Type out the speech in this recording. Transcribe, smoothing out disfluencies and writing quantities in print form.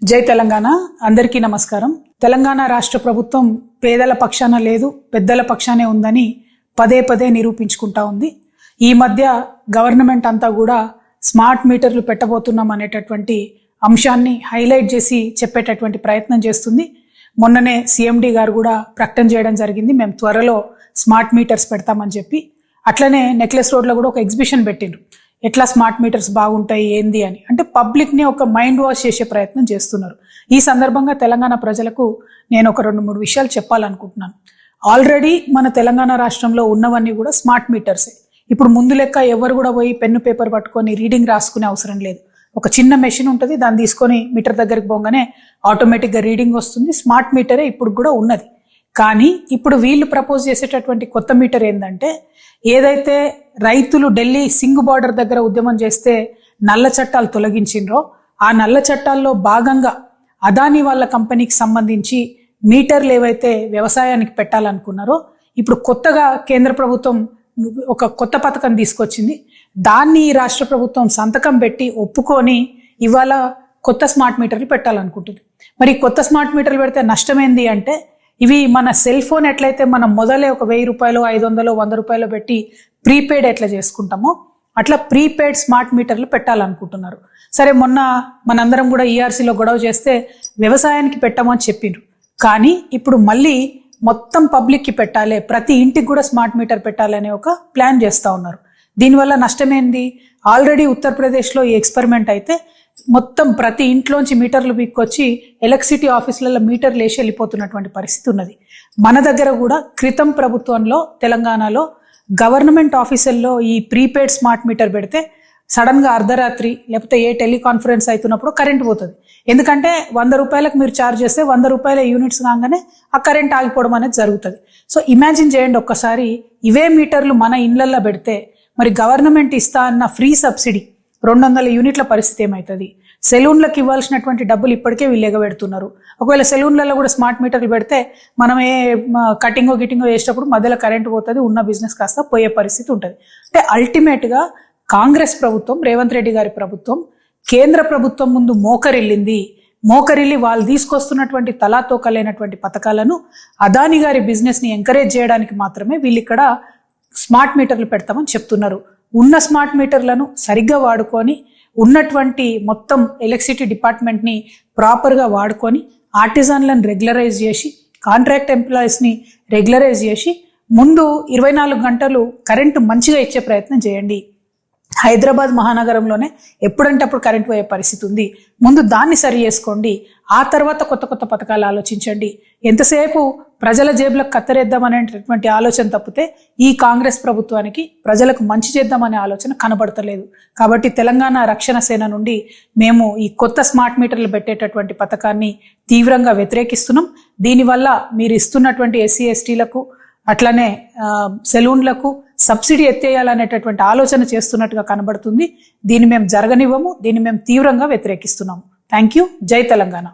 జై తెలంగాణ. అందరికీ నమస్కారం. తెలంగాణ రాష్ట్ర ప్రభుత్వం పేదల పక్షాన లేదు, పెద్దల పక్షానే ఉందని పదే పదే నిరూపించుకుంటా ఉంది. ఈ మధ్య గవర్నమెంట్ అంతా కూడా స్మార్ట్ మీటర్లు పెట్టబోతున్నాం అనేటటువంటి అంశాన్ని హైలైట్ చేసి చెప్పేటటువంటి ప్రయత్నం చేస్తుంది. మొన్ననే సిఎండి గారు కూడా ప్రకటన చేయడం జరిగింది, మేము త్వరలో స్మార్ట్ మీటర్స్ పెడతామని చెప్పి. అట్లనే నెక్లెస్ రోడ్లో కూడా ఒక ఎగ్జిబిషన్ పెట్టిండ్రు, ఎట్లా స్మార్ట్ మీటర్స్ బాగుంటాయి ఏంది అని. అంటే పబ్లిక్ని ఒక మైండ్ వాష్ చేసే ప్రయత్నం చేస్తున్నారు. ఈ సందర్భంగా తెలంగాణ ప్రజలకు నేను ఒక 2-3 విషయాలు చెప్పాలనుకుంటున్నాను. ఆల్రెడీ మన తెలంగాణ రాష్ట్రంలో ఉన్నవన్నీ కూడా స్మార్ట్ మీటర్సే. ఇప్పుడు ముందు లెక్క ఎవరు కూడా పోయి పెన్ను పేపర్ పట్టుకొని రీడింగ్ రాసుకునే అవసరం లేదు. ఒక చిన్న మెషిన్ ఉంటుంది, దాన్ని తీసుకొని మీటర్ దగ్గరికి పోగానే ఆటోమేటిక్గా రీడింగ్ వస్తుంది. స్మార్ట్ మీటరే ఇప్పుడు కూడా ఉన్నది. కానీ ఇప్పుడు వీళ్ళు ప్రపోజ్ చేసేటటువంటి కొత్త మీటర్ ఏంటంటే, ఏదైతే రైతులు ఢిల్లీ సింగ్ బార్డర్ దగ్గర ఉద్యమం చేస్తే నల్ల చట్టాలు తొలగించిండ్రో, ఆ నల్ల చట్టాల్లో భాగంగా అదానీ వాళ్ళ కంపెనీకి సంబంధించి మీటర్లు ఏవైతే వ్యవసాయానికి పెట్టాలనుకున్నారో, ఇప్పుడు కొత్తగా కేంద్ర ప్రభుత్వం ఒక కొత్త పథకం తీసుకొచ్చింది. దాన్ని రాష్ట్ర ప్రభుత్వం సంతకం పెట్టి ఒప్పుకొని ఇవాళ కొత్త స్మార్ట్ మీటర్లు పెట్టాలనుకుంటుంది. మరి కొత్త స్మార్ట్ మీటర్లు పెడితే నష్టమేంది అంటే, ఇవి మన సెల్ ఫోన్ ఎట్లయితే మనం మొదలే ఒక 1000 రూపాయలు, 500, 100 రూపాయలు పెట్టి ప్రీపెయిడ్ ఎట్లా చేసుకుంటామో అట్లా ప్రీపెయిడ్ స్మార్ట్ మీటర్లు పెట్టాలనుకుంటున్నారు. సరే, మొన్న మనందరం కూడా ఈఆర్సీలో గొడవ చేస్తే వ్యవసాయానికి పెట్టమని చెప్పిండ్రు. కానీ ఇప్పుడు మళ్ళీ మొత్తం పబ్లిక్కి పెట్టాలి, ప్రతి ఇంటికి కూడా స్మార్ట్ మీటర్ పెట్టాలి అనే ఒక ప్లాన్ చేస్తూ ఉన్నారు. దీనివల్ల నష్టమేంది? ఆల్రెడీ ఉత్తరప్రదేశ్లో ఈ ఎక్స్పెరిమెంట్ అయితే మొత్తం ప్రతి ఇంట్లోంచి మీటర్లు పీక్కొచ్చి ఎలక్ట్రిసిటీ ఆఫీసులలో మీటర్లు వేసి వెళ్ళిపోతున్నటువంటి పరిస్థితి ఉన్నది. మన దగ్గర కూడా క్రితం ప్రభుత్వంలో తెలంగాణలో గవర్నమెంట్ ఆఫీసుల్లో ఈ ప్రీపెయిడ్ స్మార్ట్ మీటర్ పెడితే సడన్గా అర్ధరాత్రి లేకపోతే ఏ టెలికాన్ఫరెన్స్ అవుతున్నప్పుడు కరెంట్ పోతుంది. ఎందుకంటే 100 రూపాయలకు మీరు ఛార్జ్ చేస్తే 100 రూపాయల యూనిట్స్ కాగానే ఆ కరెంట్ ఆగిపోవడం అనేది జరుగుతుంది. సో ఇమాజిన్ చేయండి ఒక్కసారి, ఇవే మీటర్లు మన ఇళ్లల్లో పెడితే మరి గవర్నమెంట్ ఇస్తా అన్న ఫ్రీ సబ్సిడీ 200 యూనిట్ల పరిస్థితి ఏమవుతుంది? సెలూన్లకు ఇవ్వాల్సినటువంటి డబ్బులు ఇప్పటికే వీళ్ళు ఎగబెడుతున్నారు. ఒకవేళ సెలూన్లలో కూడా స్మార్ట్ మీటర్లు పెడితే మనం ఏ కటింగో గిటింగో చేసేటప్పుడు మధ్యలో కరెంట్ పోతుంది, ఉన్న బిజినెస్ కాస్త పోయే పరిస్థితి ఉంటుంది. అంటే అల్టిమేట్గా కాంగ్రెస్ ప్రభుత్వం, రేవంత్ రెడ్డి గారి ప్రభుత్వం కేంద్ర ప్రభుత్వం ముందు మోకరిల్లి వాళ్ళు తీసుకొస్తున్నటువంటి తలాతోకలైనటువంటి పథకాలను అదానీ గారి బిజినెస్ని ఎంకరేజ్ చేయడానికి మాత్రమే వీళ్ళు ఇక్కడ స్మార్ట్ మీటర్లు పెడతామని చెప్తున్నారు. ఉన్న స్మార్ట్ మీటర్లను సరిగ్గా వాడుకొని ఉన్నటువంటి మొత్తం ఎలక్ట్రిసిటీ డిపార్ట్మెంట్ని ప్రాపర్గా వాడుకొని ఆర్టిజన్లను రెగ్యులరైజ్ చేసి కాంట్రాక్ట్ ఎంప్లాయీస్ని రెగ్యులరైజ్ చేసి ముందు 24 గంటలు కరెంటు మంచిగా ఇచ్చే ప్రయత్నం చేయండి. హైదరాబాద్ మహానగరంలోనే ఎప్పుడంటే అప్పుడు కరెంట్ పోయే పరిస్థితి ఉంది. ముందు దాన్ని సరి చేసుకోండి, ఆ తర్వాత కొత్త కొత్త పథకాలు ఆలోచించండి. ఎంతసేపు ప్రజల జేబులకు కత్తరేద్దామనేటటువంటి ఆలోచన తప్పితే ఈ కాంగ్రెస్ ప్రభుత్వానికి ప్రజలకు మంచి చేద్దామనే ఆలోచన కనబడతలేదు. కాబట్టి తెలంగాణ రక్షణ సేన నుండి మేము ఈ కొత్త స్మార్ట్ మీటర్లు పెట్టేటటువంటి పథకాన్ని తీవ్రంగా వ్యతిరేకిస్తున్నాం. దీనివల్ల మీరు ఇస్తున్నటువంటి ఎస్సీ ఎస్టీలకు అట్లనే సెలూన్లకు సబ్సిడీ ఎత్తేయాలనేటటువంటి ఆలోచన చేస్తున్నట్టుగా కనబడుతుంది. దీన్ని మేము జరగనివ్వము, దీన్ని మేము తీవ్రంగా వ్యతిరేకిస్తున్నాము. Thank you. జై తెలంగాణ.